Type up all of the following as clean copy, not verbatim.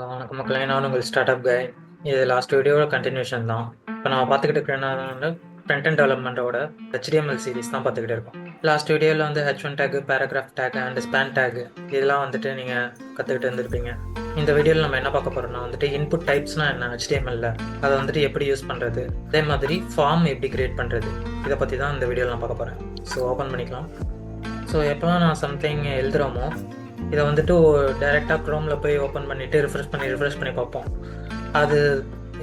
வணக்கம் மக்களே, நான் உங்கள் ஸ்டார்ட் அப் கை. இது லாஸ்ட் வீடியோட கண்டினியூஷன் தான். இப்போ நான் பார்த்துக்கிட்டு இருக்கிறேன் ஃப்ரண்ட் அண்ட் டெவலப்மெண்ட்டோட HTML சீரிஸ் தான் பார்த்துக்கிட்டு இருக்கோம். லாஸ்ட் வீடியோவில் வந்து H1 take, paragraph take and span take இதெல்லாம் வந்துட்டு நீங்கள் கற்றுக்கிட்டு இருந்திருப்பீங்க. இந்த வீடியோவில் நம்ம என்ன பார்க்க போகிறோம்னா வந்துட்டு இன்புட் டைப்ஸ்னால் என்ன HTML-ல அதை வந்துட்டு எப்படி யூஸ் பண்ணுறது, அதே மாதிரி ஃபார்ம் எப்படி கிரியேட் பண்ணுறது, இதை பற்றி தான் இந்த வீடியோவில் நான் பார்க்க போகிறேன். ஸோ ஓப்பன் பண்ணிக்கலாம். ஸோ எப்போலாம் நான் சம்திங் எழுதுகிறோமோ இதை வந்துட்டு டைரெக்டாக க்ரோமில் போய் ஓப்பன் பண்ணிவிட்டு ரிஃப்ரெஷ் பண்ணி பார்ப்போம். அது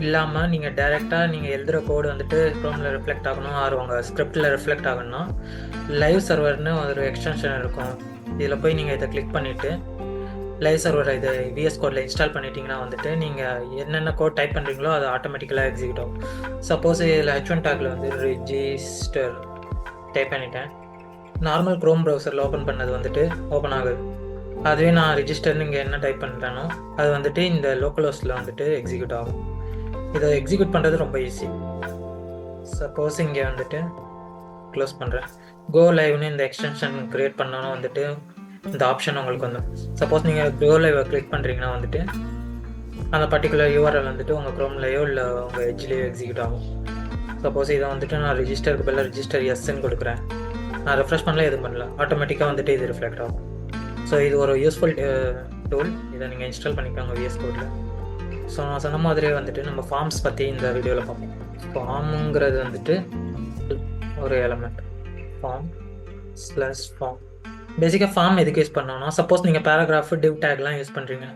இல்லாமல் நீங்கள் டைரெக்டாக நீங்கள் எழுதுகிற கோடு வந்துட்டு க்ரோமில் ரிஃப்ளெக்ட் ஆகணும், உங்கள் ஸ்கிரிப்டில் ரிஃப்ளெக்ட் ஆகணும்னா லைவ் சர்வர்னு ஒரு எக்ஸ்டென்ஷன் இருக்கும். இதில் போய் நீங்கள் இதை கிளிக் பண்ணிவிட்டு லைவ் சர்வர் இதை VS கோடில் இன்ஸ்டால் பண்ணிட்டீங்கன்னா வந்துட்டு நீங்கள் என்னென்ன கோட் டைப் பண்ணுறீங்களோ அது ஆட்டோமேட்டிக்கலாக எக்ஸிக்யூட் ஆகும். சப்போஸ் இதில் H1 டேக்கில் வந்து ரிஜிஸ்டர் டைப் பண்ணிட்டேன். நார்மல் க்ரோம் ப்ரௌசரில் ஓப்பன் பண்ணது வந்துட்டு ஓப்பன் ஆகுது. அதுவே நான் ரிஜிஸ்டர்னு இங்கே என்ன டைப் பண்ணுறேனோ அது வந்துட்டு இந்த லோக்கல் ஹோஸ்ட்டில் வந்துட்டு எக்ஸிக்யூட் ஆகும். இதை எக்ஸிக்யூட் பண்ணுறது ரொம்ப ஈஸி. சப்போஸ் இங்கே வந்துட்டு க்ளோஸ் பண்ணுறேன். கோ லைவ்னு இந்த எக்ஸ்டென்ஷன் க்ரியேட் பண்ணணும் வந்துட்டு இந்த ஆப்ஷன் உங்களுக்கு வந்து சப்போஸ் நீங்கள் கோ லைவை கிளிக் பண்ணுறீங்கன்னா வந்துட்டு அந்த பர்டிகுலர் URL வந்துட்டு உங்கள் க்ரோம்லேயோ இல்லை உங்கள் எட்ஜ்லேயோ எக்ஸிக்யூட் ஆகும். சப்போஸ் இதை வந்துட்டு நான் ரிஜிஸ்டருக்கு பதிலாக ரிஜிஸ்டர் எஸ்ன்னு கொடுக்குறேன். நான் ரெஃப்ரெஷ் பண்ணல, எதுவும் பண்ணல, ஆட்டோமேட்டிக்காக வந்துட்டு இது ரிஃப்ளெக்ட் ஆகும். ஸோ இது ஒரு யூஸ்ஃபுல் டூல். இதை நீங்கள் இன்ஸ்டால் பண்ணிக்கோங்க VS கோடில். ஸோ நான் சொன்ன மாதிரியே வந்துட்டு நம்ம ஃபார்ம்ஸ் பற்றி இந்த வீடியோவில் பார்ப்போம். ஃபார்முங்கிறது வந்துட்டு ஒரு எலமெண்ட், ஃபார்ம். பேசிக்காக ஃபார்ம் எதுக்கு யூஸ் பண்ணோம்னா சப்போஸ் நீங்கள் பேராகிராஃப் டிவ் டேக்லாம் யூஸ் பண்ணுறீங்க,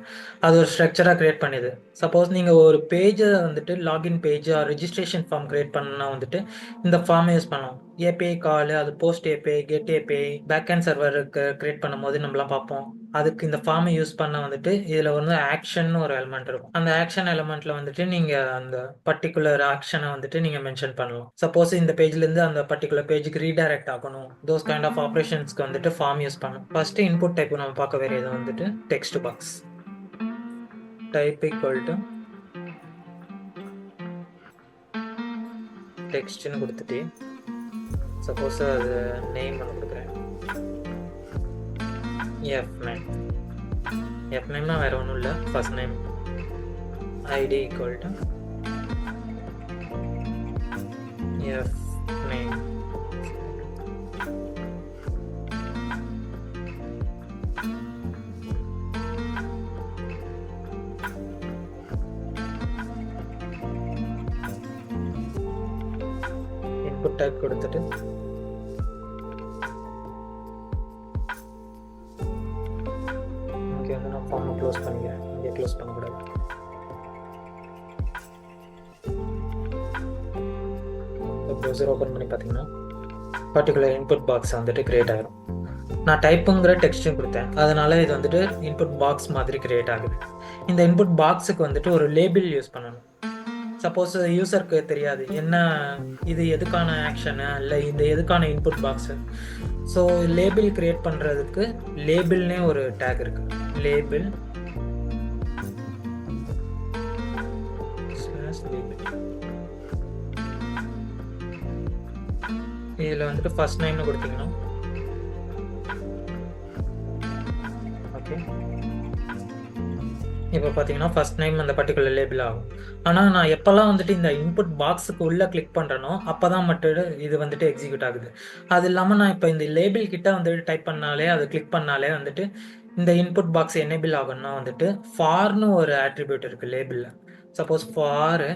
அது ஒரு ஸ்ட்ரக்சராக க்ரியேட் பண்ணிது. சப்போஸ் நீங்கள் ஒரு பேஜை வந்துட்டு login page registration form create பண்ணணும்னா வந்துட்டு இந்த ஃபார்மை யூஸ் பண்ணோம். API கால், அது post API, get API, backend சர்வருக்கு க்ரியேட் பண்ணும்போது நம்மளாம் பார்ப்போம். அதுக்கு இந்த ஃபார்மை யூஸ் பண்ண வந்துட்டு இதில் வந்து ஆக்ஷன் ஒரு எலமெண்ட் இருக்கும். அந்த ஆக்ஷன் எலமெண்ட்டில் வந்துட்டு நீங்கள் அந்த பர்டிகுலர் ஆக்ஷனை வந்துட்டு நீங்கள் மென்ஷன் பண்ணலாம். சப்போஸ் இந்த பேஜ்லேருந்து அந்த பர்டிகுலர் பேஜுக்கு ரீடைரக்ட் ஆகணும், தோஸ் கைண்ட் ஆஃப் ஆப்ரேஷன்ஸ்க்கு வந்துட்டு ஃபார்ம் யூஸ் பண்ணணும். ஃபஸ்ட்டு இன்புட் டைப் நம்ம பார்க்க வேண்டியது வந்துட்டு text box. Type equal to டெக்ஸ்ட்னு கொடுத்துட்டு சப்போஸ் அது நேம் பண்ண கொடுக்குறேன். எஃப் நேம்னா வேறு ஒன்றும் இல்லை, first name. ID equal to F name. Input type கொடுத்துட்டு இங்கே வந்து நான் ஃபார்மை க்ளோஸ் பண்ணிக்கிறேன். இங்கே க்ளோஸ் பண்ணக்கூடாது. ப்ரௌசர் ஓப்பன் பண்ணி பார்த்தீங்கன்னா பர்டிகுலர் இன்புட் பாக்ஸ் வந்துட்டு க்ரியேட் ஆகிடும். நான் டைப்புங்கிற டெக்ஸ்ட்டும் கொடுத்தேன், அதனால இது வந்துட்டு இன்புட் பாக்ஸ் மாதிரி க்ரியேட் ஆகுது. இந்த இன்புட் பாக்ஸுக்கு வந்துட்டு ஒரு லேபிள் யூஸ் பண்ணணும். சப்போஸ் யூசருக்கு தெரியாது என்ன இது எதுக்கான ஆக்ஷனு இல்லை இது எதுக்கான input box. So label create பண்ணுறதுக்கு லேபிள்னே ஒரு டேக் இருக்கு. லேபிள் இதில் வந்துட்டு ஃபர்ஸ்ட் நேம்னு கொடுத்தீங்கன்னா ஓகே. இப்போ பார்த்தீங்கன்னா ஃபர்ஸ்ட் நேம் அந்த பர்டிகுலர் லேபிள் ஆகும். ஆனால் நான் எப்போல்லாம் வந்துட்டு இந்த இன்புட் பாக்ஸுக்கு உள்ளே கிளிக் பண்ணுறேனோ அப்போ தான் மட்டும் இது வந்துட்டு எக்ஸிக்யூட் ஆகுது. அது இல்லாமல் நான் இப்போ இந்த லேபிள் கிட்ட வந்துட்டு டைப் பண்ணாலே, அது கிளிக் பண்ணாலே வந்துட்டு இந்த இன்புட் பாக்ஸ் எனேபிள் ஆகும்னா வந்துட்டு ஃபார்னு ஒரு ஆட்ரிபியூட் இருக்குது லேபிளில். சப்போஸ் ஃபார்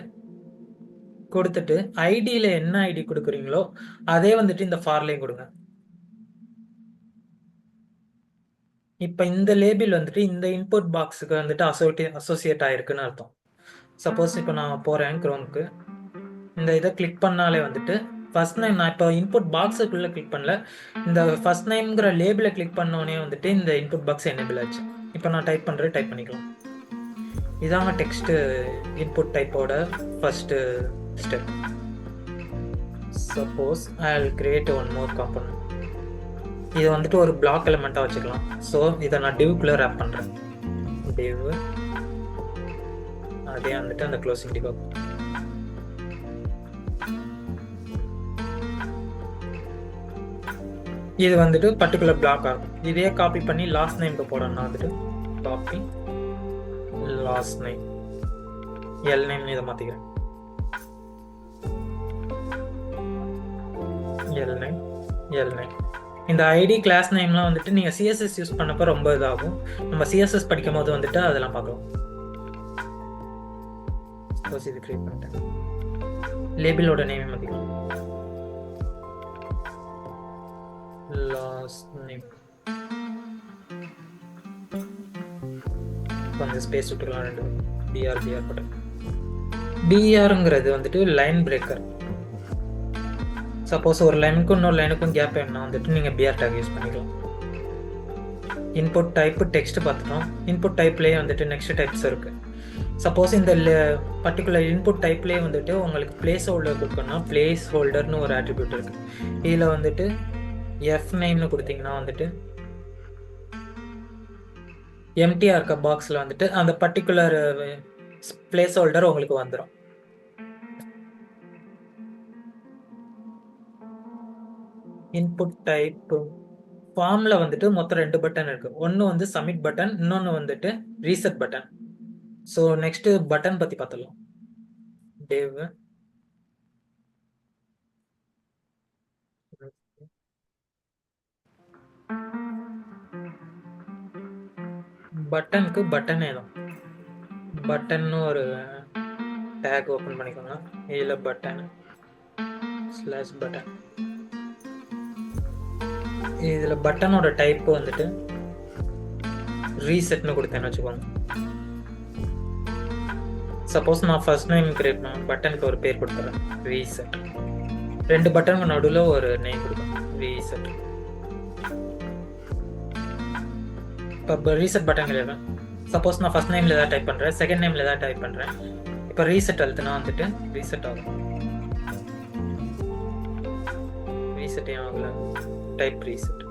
கொடுத்துட்டு ஐடியில் என்ன ஐடி கொடுக்குறீங்களோ அதே வந்துட்டு இந்த ஃபார்லேயும் கொடுங்க. இப்போ இந்த லேபிள் வந்துட்டு இந்த இன்புட் பாக்ஸுக்கு வந்துட்டு அசோசியேட் ஆகிருக்குன்னு அர்த்தம். சப்போஸ் இப்போ நான் போகிறேன் க்ரோமுக்கு, இந்த இதை கிளிக் பண்ணாலே வந்துட்டு ஃபர்ஸ்ட் நேம், நான் இப்போ இன்புட் பாக்ஸுக்குள்ளே கிளிக் பண்ணல, இந்த ஃபர்ஸ்ட் நேம்ங்கிற லேபிளை கிளிக் பண்ணோடனே வந்துட்டு இந்த இன்புட் பாக்ஸ் எனேபிள் ஆச்சு. இப்போ நான் டைப் பண்ணிக்கலாம். இதாங்க டெக்ஸ்ட்டு இன்புட் டைப்போட first step. Suppose I will create one more component. இதை வந்துட்டு ஒரு பிளாக் எலிமெண்ட்டாக வச்சுக்கலாம். ஸோ இதை நான் டிவ்க்குள்ளே ரேப் பண்ணுறேன். டிவ் அதே வந்துட்டு அந்த க்ளோசிங் டிவ். இது வந்துட்டு பர்டிகுலர் பிளாக் ஆகும். இதே காப்பி பண்ணி லாஸ்ட் நேம்க்கு போடணும்னா வந்துட்டு copy last name L name இதை மாற்றிக்கிறேன். எல் நேம் இந்த ஐடி கிளாஸ் நேம்லாம் வந்துட்டு நீங்கள் சிஎஸ்எஸ் யூஸ் பண்ணப்போ ரொம்ப இதாகும். நம்ம சிஎஸ்எஸ் படிக்கும் போது வந்துட்டு அதெல்லாம் பார்க்கலாம். சப்போஸ் இது கிரியேட் பண்ணிட்டேன். லேபிளோட நேம் மாற்றிக்கலாம். லாஸ்ட் நேம் கொஞ்சம் ஸ்பேஸ் விட்டுக்கலாம். 2 BR போட்டேன். BRங்கிறது வந்துட்டு லைன் பிரேக்கர். சப்போஸ் ஒரு லைனுக்கும் இன்னொரு லைனுக்கும் கேப் வேணும்னா வந்துட்டு நீங்கள் BR டேக் யூஸ் பண்ணிக்கலாம். இன்புட் டைப்பு டெக்ஸ்ட் பார்த்துட்டோம். இன்புட் டைப்லேயே வந்துட்டு நெக்ஸ்ட் டைப்ஸ் இருக்குது. சப்போஸ் இந்த பர்டிகுலர் இன்புட் டைப்லேயே வந்துட்டு உங்களுக்கு பிளேஸ் ஹோல்டர் கொடுக்கணும்னா பிளேஸ் ஹோல்டர்னு ஒரு ஆட்ரிபியூட் இருக்குது. இதில் வந்துட்டு எஃப் நேம்னு கொடுத்தீங்கன்னா வந்துட்டு எம்டிஆர் இருக்க பாக்ஸில் வந்துட்டு அந்த பர்டிகுலர் பிளேஸ் ஹோல்டர் உங்களுக்கு வந்துடும். இன்புட் டைப் ஃபார்மில் வந்துட்டு மொத்தம் 2 பட்டன் இருக்குது. ஒன்று வந்து சப்மிட் பட்டன், இன்னொன்று வந்துட்டு reset button. So next button பற்றி பார்த்துடலாம். டேவ் பட்டனுக்கு பட்டனே தான். பட்டன்னு ஒரு டேக் ஓப்பன் பண்ணிக்கோங்க. இதில் பட்டன் /பட்டன். இதில் பட்டனோட டைப்பு வந்துட்டு ரீசெட்னு கொடுத்தேன்னு வச்சுக்கோங்க. சப்போஸ் நான் ஃபர்ஸ்ட் நேம் கிரியேட் பண்ண பட்டனுக்கு ஒரு பேர் கொடுத்துறேன், ரீசெட். 2 பட்டனுக்கு நடுவில் ஒரு நேம் கொடுப்பேன், ரீசெட். இப்போ ரீசெட் பட்டன் கிடையாது. சப்போஸ் நான் ஃபர்ஸ்ட் நேமில் ஏதாவது டைப் பண்ணுறேன், செகண்ட் நேமில் ஏதாவது டைப் பண்ணுறேன். இப்போ ரீசெட் அழுத்தினா வந்துட்டு ரீசெட் ஆகும். ரீசெட் ஏன் ஆகல? Type reset.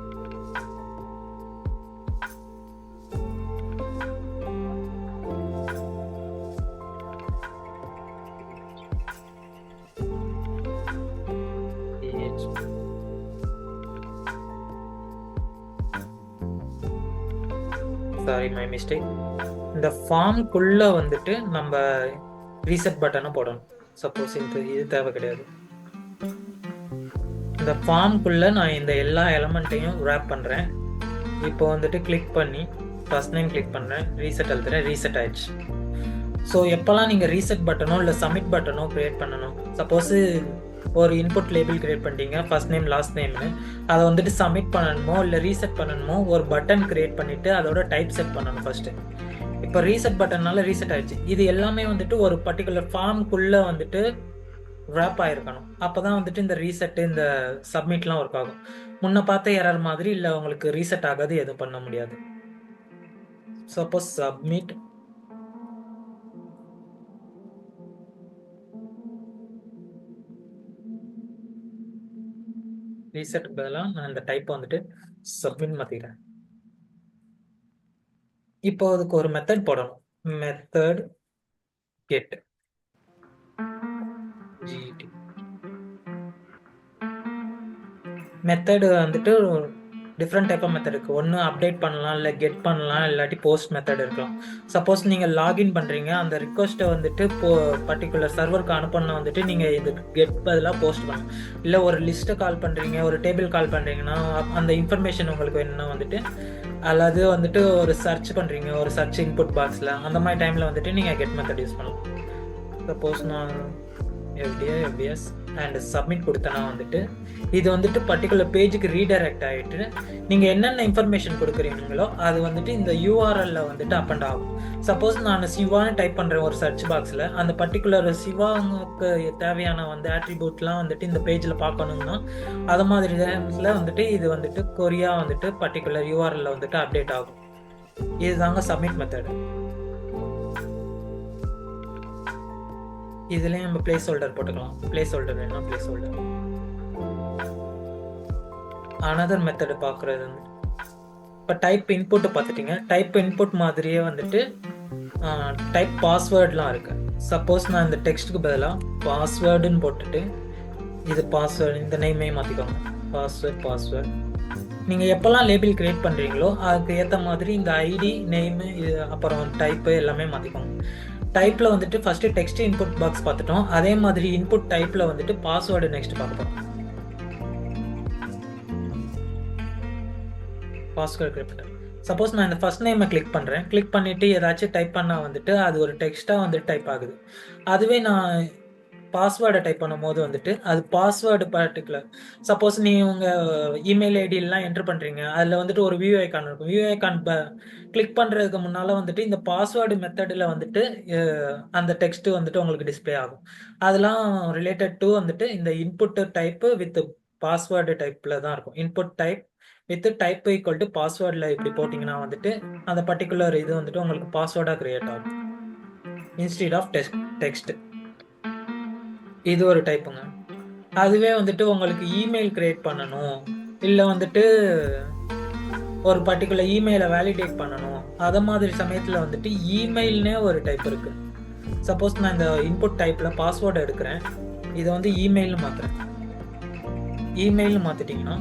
Sorry, my mistake. இந்த ஃபார்முக்குள்ளே வந்துட்டு நம்ம ரீசெட் பட்டனை போடணும். சப்போஸ் இது தேவை கிடையாது. இந்த ஃபார்முக்குள்ளே நான் இந்த எல்லா எலமெண்ட்டையும் ரேப் பண்ணுறேன். இப்போ வந்துட்டு கிளிக் பண்ணி ஃபர்ஸ்ட் நேம் கிளிக் பண்ணுறேன், ரீசெட் அழுத்துறேன், ரீசெட் ஆயிடுச்சு. ஸோ எப்போல்லாம் நீங்கள் ரீசெட் பட்டனோ இல்லை சப்மிட் பட்டனோ க்ரியேட் பண்ணணும், சப்போஸு ஒரு இன்புட் லேபிள் கிரியேட் பண்ணிட்டீங்க ஃபர்ஸ்ட் நேம் லாஸ்ட் நேம்னு, அதை வந்துட்டு சப்மிட் பண்ணணுமோ இல்லை ரீசெட் பண்ணணுமோ ஒரு பட்டன் கிரியேட் பண்ணிவிட்டு அதோட டைப் செட் பண்ணணும் ஃபஸ்ட்டு. இப்போ ரீசெட் பட்டன்னால ரீசெட் ஆயிடுச்சு. இது எல்லாமே வந்துட்டு ஒரு பர்டிகுலர் ஃபார்முக்குள்ளே வந்துட்டு ரேப் ஆகிருக்கணும். அப்போ தான் வந்துட்டு இந்த ரீசெட்டு இந்த சப்மிட்லாம் ஒர்க் ஆகும். முன்ன பார்த்த எரர் மாதிரி இல்லை, உங்களுக்கு ரீசெட் ஆகாது, எதுவும் பண்ண முடியாது. சப்போஸ் சப்மிட் ரீசெட்டுக்கு பதிலாக நான் இந்த டைப்பை வந்துட்டு சப்மிட் மாற்றிக்கிறேன். இப்போ அதுக்கு ஒரு மெத்தட் போடணும். Method get GT. மெத்தடு வந்துட்டு டிஃப்ரெண்ட் டைப் ஆஃப் மெத்தட் இருக்குது. ஒன்று அப்டேட் பண்ணலாம், இல்லை கெட் பண்ணலாம், இல்லாட்டி போஸ்ட் மெத்தட் இருக்கலாம். சப்போஸ் நீங்கள் லாகின் பண்ணுறீங்க, அந்த ரிக்வஸ்ட்டை வந்துட்டு பர்டிகுலர் சர்வருக்கு அனுப்பணும்னா வந்துட்டு நீங்கள் இது கெட் பதிலாக போஸ்ட் பண்ணலாம். இல்லை ஒரு லிஸ்ட்டை கால் பண்ணுறீங்க, ஒரு டேபிள் கால் பண்ணுறீங்கன்னா அந்த இன்ஃபர்மேஷன் உங்களுக்கு வேணும்னா வந்துட்டு, அல்லது வந்துட்டு ஒரு சர்ச் பண்ணுறீங்க ஒரு சர்ச் இன்புட் பாக்ஸில், அந்த மாதிரி டைமில் வந்துட்டு நீங்கள் கெட் மெத்தட் யூஸ் பண்ணலாம். சப்போஸ் நான் எஃப்டிஎஸ் அண்ட் சப்மிட் கொடுத்தனா வந்துட்டு இது வந்துட்டு பர்டிகுலர் பேஜுக்கு ரீடைரக்ட் ஆகிட்டு நீங்கள் என்னென்ன இன்ஃபர்மேஷன் கொடுக்குறீங்களோ அது வந்துட்டு இந்த யூஆர்எல்ல வந்துட்டு அப் அண்ட் ஆகும். சப்போஸ் நான் சிவான்னு டைப் பண்ணுறேன் ஒரு சர்ச் பாக்ஸில், அந்த பர்டிகுலர் சிவாவுக்கு தேவையான வந்து ஆட்ரிபியூட்லாம் வந்துட்டு இந்த பேஜில் பார்க்கணும்னா அது மாதிரி வந்துட்டு இது வந்துட்டு கொரியா வந்துட்டு பர்டிகுலர் யூஆர்எல்ல வந்துட்டு அப்டேட் ஆகும். இதுதாங்க சப்மிட் மெத்தட். இதுலேயும் நம்ம பிளேஸ் ஹோல்டர் போட்டுக்கலாம். பிளேஸ் ஹோல்டர் வேணும்னா பிளேஸ் ஹோல்டர். அனதர் மெத்தடு பார்க்குறது வந்து இப்போ டைப் இன்புட்டு பார்த்துட்டிங்க. டைப் இன்புட் மாதிரியே வந்துட்டு டைப் பாஸ்வேர்ட்லாம் இருக்குது. சப்போஸ் நான் இந்த டெக்ஸ்ட்டுக்கு பதிலாக பாஸ்வேர்டுன்னு போட்டுட்டு இது பாஸ்வேர்டு இந்த நேமே மாற்றிக்கோங்க. பாஸ்வேர்ட் நீங்கள் எப்போல்லாம் லேபிள் கிரியேட் பண்ணுறீங்களோ அதுக்கு ஏற்ற மாதிரி இந்த ஐடி நேமு இது அப்புறம் டைப்பு எல்லாமே மாற்றிக்கோங்க. டைப்பில் வந்துட்டு ஃபஸ்ட்டு டெக்ஸ்ட் இன்புட் பாக்ஸ் பார்த்துட்டோம். அதே மாதிரி இன்புட் டைப்பில் வந்துட்டு பாஸ்வேர்டு நெக்ஸ்ட் பார்க்க போகிறோம். பாஸ்வேர்டு கிரியேட் பண்ணுறேன். சப்போஸ் நான் இந்த ஃபர்ஸ்ட் நேமை கிளிக் பண்ணுறேன். கிளிக் பண்ணிவிட்டு ஏதாச்சும் டைப் பண்ணால் வந்துட்டு அது ஒரு டெக்ஸ்ட்டாக வந்துட்டு டைப் ஆகுது. அதுவே நான் பாஸ்வேர்டை டைப் பண்ணும்போது வந்துட்டு அது பாஸ்வேர்டு பர்டிகுலர். சப்போஸ் நீங்கள் உங்கள் இமெயில் ஐடியெல்லாம் என்ட்ரு பண்ணுறீங்க, அதில் வந்துட்டு ஒரு வியூ ஐக்கான் இருக்கும். வியூ ஐக்கான் கிளிக் பண்ணுறதுக்கு முன்னால் வந்துட்டு இந்த பாஸ்வேர்டு மெத்தடில் வந்துட்டு அந்த டெக்ஸ்ட்டு வந்துட்டு உங்களுக்கு டிஸ்பிளே ஆகும். அதெல்லாம் ரிலேட்டட் டு வந்துட்டு இந்த இன்புட் டைப்பு வித் பாஸ்வேர்டு டைப்பில் தான் இருக்கும். Input type with type equal to பாஸ்வேர்டில் இப்படி போட்டிங்கன்னா வந்துட்டு அந்த பர்டிகுலர் இது வந்துட்டு உங்களுக்கு பாஸ்வேர்டாக கிரியேட் ஆகும் இன்ஸ்டீட் ஆஃப் டெக்ஸ்ட். இது ஒரு டைப்புங்க. அதுவே வந்துட்டு உங்களுக்கு இமெயில் கிரியேட் பண்ணணும், இல்லை வந்துட்டு ஒரு பர்டிகுலர் இமெயிலை வேலிடேட் பண்ணணும், அதை மாதிரி சமயத்தில் வந்துட்டு இமெயில்னே ஒரு டைப் இருக்கு. சப்போஸ் நான் இந்த இன்புட் டைப்பில் பாஸ்வேர்டு எடுக்கிறேன், இதை வந்து இமெயில்னு மாற்றுறேன். இமெயில்னு மாற்றிட்டிங்கன்னா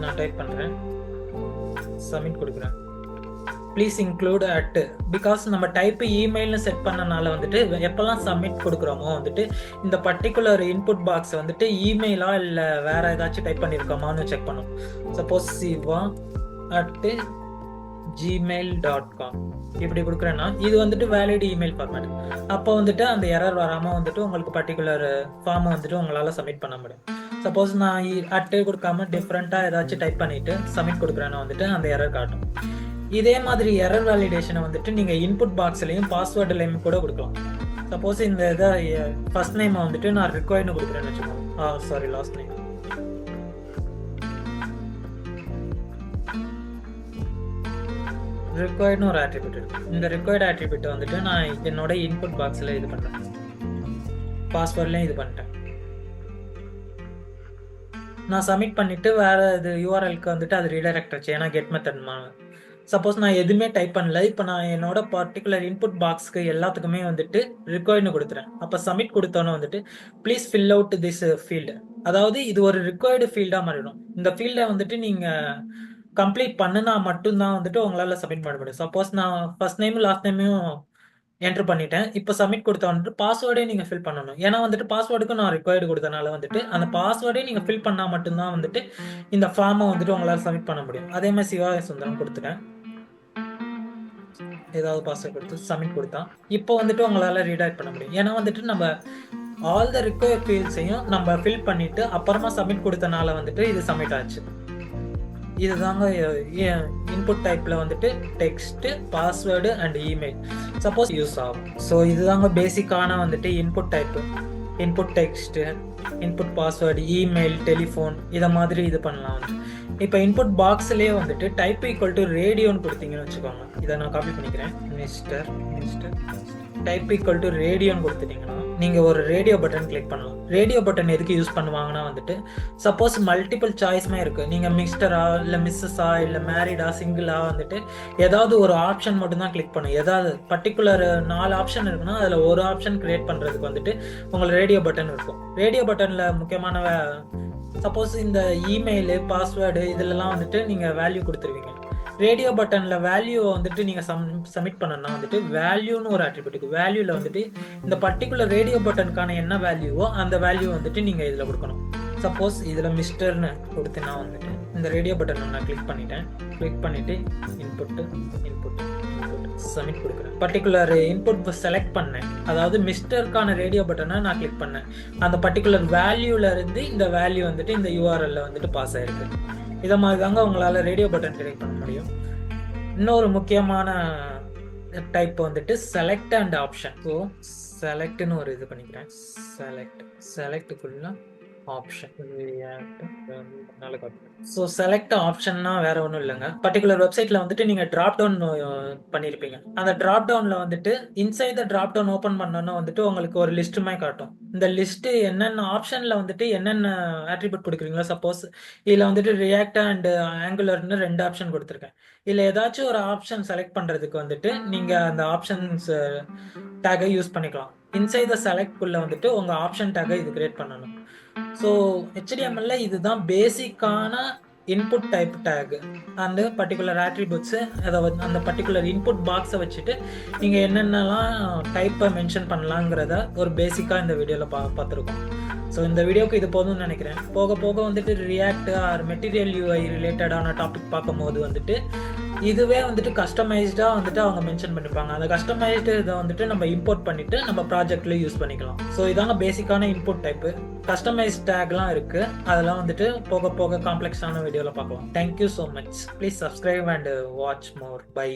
நான் டைப் பண்ணுறேன், சப்மிட் கொடுக்குறேன். ப்ளீஸ் இன்க்ளூட் அட், பிகாஸ் நம்ம டைப்பு இமெயில்னு செட் பண்ணனால வந்துட்டு எப்போல்லாம் சப்மிட் கொடுக்குறோமோ வந்துட்டு இந்த பர்டிகுலர் இன்புட் பாக்ஸ் வந்துட்டு இமெயிலா இல்லை வேற ஏதாச்சும் டைப் பண்ணியிருக்கோமான்னு செக் பண்ணும். சப்போஸ் siva@gmail.com இப்படி கொடுக்குறேன்னா இது வந்துட்டு வேலிட் இமெயில் ஃபார்மேட். அப்போ வந்துட்டு அந்த எரர் வராமல் வந்துட்டு உங்களுக்கு பர்டிகுலர் ஃபார்மை வந்துட்டு உங்களால் சப்மிட் பண்ண முடியும். சப்போஸ் நான் அட்டு கொடுக்காம டிஃப்ரெண்ட்டாக ஏதாச்சும் டைப் பண்ணிவிட்டு சப்மிட் கொடுக்குறேன்னா வந்துட்டு அந்த எரர் காட்டும். இதே மாதிரி எரர் வேலிடேஷனை வந்துட்டு நீங்கள் இன்புட் பாக்ஸ்லையும் பாஸ்வேர்டுலையும் கூட கொடுக்கலாம். சப்போஸ் இந்த இதை ஃபர்ஸ்ட் நேமை வந்துட்டு நான் ரிக்வயர்னு கொடுக்குறேன்னு வச்சுக்கோங்க. Sorry, last name. ரிக்வயர்டுன்னு ஒரு ஆட்ரிபியூட் இருக்கு. இந்த ரிக்வயர்டு ஆட்ரிபியூட் வந்துட்டு நான் என்னோட இன்புட் பாக்ஸில் இது பண்ணுறேன், பாஸ்வேர்ட்லேயும் இது பண்ணிட்டேன். நான் சப்மிட் பண்ணிவிட்டு வேறு இது யூஆர்எல்க்கு வந்துட்டு அது ரீடைரக்ட் ஆச்சு, ஏன்னா கெட் மெத்தட்மா. சப்போஸ் நான் எதுவுமே டைப் பண்ணல, இப்போ நான் என்னோட பர்டிகுலர் இன்புட் பாக்ஸ்க்கு எல்லாத்துக்குமே வந்துட்டு ரிக்வயர்டுன்னு கொடுத்துறேன். அப்போ சப்மிட் கொடுத்தோன்னே வந்துட்டு please fill out this field, அதாவது இது ஒரு ரிக்வயர்டு ஃபீல்டாக மாறிடும். இந்த ஃபீல்டை வந்துட்டு நீங்கள் கம்ப்ளீட் பண்ணுனா மட்டும்தான் வந்துட்டு உங்களால் சப்மிட் பண்ண முடியும். சப்போஸ் நான் ஃபர்ஸ்ட் நேமும் லாஸ்ட் நேமையும் என்ட்ரு பண்ணிட்டேன், இப்போ சப்மிட் கொடுத்தா வந்துட்டு பாஸ்வேர்டே நீங்கள் ஃபில் பண்ணணும். ஏன்னா வந்துட்டு பாஸ்வேர்டுக்கும் நான் ரிக்வயர்டு கொடுத்தனால வந்துட்டு அந்த பாஸ்வேர்டே நீங்கள் ஃபில் பண்ணால் மட்டும்தான் வந்துட்டு இந்த ஃபார்மை வந்துட்டு உங்களால் சப்மிட் பண்ண முடியும். அதே மாதிரி சிவா சுந்தரம் கொடுத்துட்டேன், ஏதாவது பாஸ்வேர்ட் கொடுத்து சப்மிட் கொடுத்தா இப்போ வந்துட்டு உங்களால் ரீடைரக்ட் பண்ண முடியும். ஏன்னா வந்துட்டு நம்ம ஆல் த ரிக்வயர்ட் ஃபீல்ட்ஸையும் நம்ம ஃபில் பண்ணிவிட்டு அப்புறமா சப்மிட் கொடுத்தனால வந்துட்டு இது சப்மிட் ஆச்சு. இதுதாங்க இன்புட் டைப்பில் வந்துட்டு text, password and email suppose use ஆகும். ஸோ இதுதாங்க பேசிக்கான வந்துட்டு input type. Input text, input password, email, telephone, இதை மாதிரி இது பண்ணலாம். இப்போ இன்புட் பாக்ஸ்லேயே வந்துட்டு டைப் ஈக்குவல் டு ரேடியோன்னு கொடுத்தீங்கன்னு வச்சுக்கோங்க. இதை நான் காப்பி பண்ணிக்கிறேன். மிஸ்டர் டைப் ஈக்குவல் டு ரேடியோன்னு கொடுத்துட்டிங்கன்னா நீங்கள் ஒரு ரேடியோ பட்டன் கிளிக் பண்ணலாம். ரேடியோ பட்டன் எதுக்கு யூஸ் பண்ணுவாங்கன்னா வந்துட்டு சப்போஸ் மல்டிபிள் சாய்ஸ்மே இருக்குது, நீங்கள் மிஸ்டரா இல்லை மிஸ்ஸஸா இல்லை மேரிடா சிங்கிளா வந்துட்டு ஏதாவது ஒரு ஆப்ஷன் மட்டும்தான் கிளிக் பண்ணும். ஏதாவது பர்டிகுலர் 4 ஆப்ஷன் இருக்குன்னா அதில் ஒரு ஆப்ஷன் கிரியேட் பண்ணுறதுக்கு வந்துட்டு உங்களுக்கு ரேடியோ பட்டன் இருக்கும். ரேடியோ பட்டனில் முக்கியமான சப்போஸ் இந்த இமெயிலு, பாஸ்வேர்டு இதிலலாம் வந்துட்டு நீங்கள் வேல்யூ கொடுத்துருவீங்க. ரேடியோ பட்டனில் வேல்யூவை வந்துட்டு நீங்கள் சப்மிட் பண்ணணும்னா வந்துட்டு வேல்யூன்னு ஒரு ஆட்ரிபியூட் இருக்குது. வேல்யூவில் வந்துட்டு இந்த பர்டிகுலர் ரேடியோ பட்டனுக்கான என்ன வேல்யூவோ அந்த வேல்யூ வந்துட்டு நீங்கள் இதில் கொடுக்கணும். சப்போஸ் இதில் மிஸ்டர்னு கொடுத்தேன்னா வந்துட்டு இந்த ரேடியோ பட்டனை நான் கிளிக் பண்ணிட்டேன். கிளிக் பண்ணிவிட்டு இன்புட்டு சப்மிட் கொடுக்குறேன். பர்டிகுலர் இன்புட் செலக்ட் பண்ணேன், அதாவது மிஸ்டருக்கான ரேடியோ பட்டனை நான் கிளிக் பண்ணேன். அந்த பர்டிகுலர் வேல்யூலேருந்து இந்த வேல்யூ வந்துட்டு இந்த யூஆர்எல்ல வந்துட்டு பாஸ் ஆகிருக்கு. இதை மாதிரி தாங்க உங்களால் ரேடியோ பட்டன் கிரியேட் பண்ண முடியும். இன்னொரு முக்கியமான டைப் வந்துட்டு செலக்ட் அண்ட் ஆப்ஷன். ஸோ செலக்ட்னு ஒரு இது பண்ணிக்கிறேன். செலக்ட்டுக்குள்ள ஆப்ஷன் ஸோ செலக்ட் ஆப்ஷன்னா வேற ஒன்றும் இல்லைங்க. பர்டிகுலர் வெப்சைட்ல வந்துட்டு நீங்க டிராப் டவுன் பண்ணியிருப்பீங்க. அந்த டிராப் டவுன்ல வந்துட்டு inside the drop down open பண்ணோன்னா வந்துட்டு உங்களுக்கு ஒரு லிஸ்ட் மாதிரி காட்டும். இந்த லிஸ்ட் என்னென்ன ஆப்ஷன்ல வந்துட்டு என்னென்ன ஆட்ரிபியூட் கொடுக்குறீங்களோ, சப்போஸ் இதில் வந்துட்டு ரியாக்ட் அண்ட் ஆங்குலர்னு 2 ஆப்ஷன் கொடுத்துருக்கேன். இதில் ஏதாச்சும் ஒரு ஆப்ஷன் செலக்ட் பண்றதுக்கு வந்துட்டு நீங்க அந்த ஆப்ஷன்ஸ் டேகை யூஸ் பண்ணிக்கலாம். இன்சைட் த செலக்ட் குள்ள வந்துட்டு உங்க ஆப்ஷன் டேகை இது கிரியேட் பண்ணணும். ஸோ ஹெச்டிஎம்எல்ல இதுதான் பேசிக்கான இன்புட் டைப் டேக் அந்த பர்டிகுலர் ஆட்ரிபியூட்ஸு அதை அந்த பர்டிகுலர் இன்புட் பாக்ஸை வச்சுட்டு நீங்கள் என்னென்னலாம் டைப்பை மென்ஷன் பண்ணலாங்கிறத ஒரு பேசிக்காக இந்த வீடியோவில் பார்த்துருக்கோம். ஸோ இந்த வீடியோக்கு இது போதும்னு நினைக்கிறேன். போக போக வந்துட்டு ரியாக்ட் ஆர் மெட்டீரியல் யூஐ ரிலேட்டடான டாபிக் பார்க்கும்போது வந்துட்டு இதுவே வந்துட்டு கஸ்டமைஸ்டாக வந்துட்டு அவங்க மென்ஷன் பண்ணிப்பாங்க. அந்த கஸ்டமைஸ்டு இதை வந்துட்டு நம்ம இம்போர்ட் பண்ணிட்டு நம்ம ப்ராஜெக்ட்ல யூஸ் பண்ணிக்கலாம். ஸோ இதாங்க பேசிக்கான இன்புட் டைப்பு. கஸ்டமைஸ் டேக்லாம் இருக்கு, அதெல்லாம் வந்துட்டு போக போக காம்ப்ளெக்ஸான வீடியோவில் பார்க்கலாம். Thank you so much. Please subscribe and watch more. By.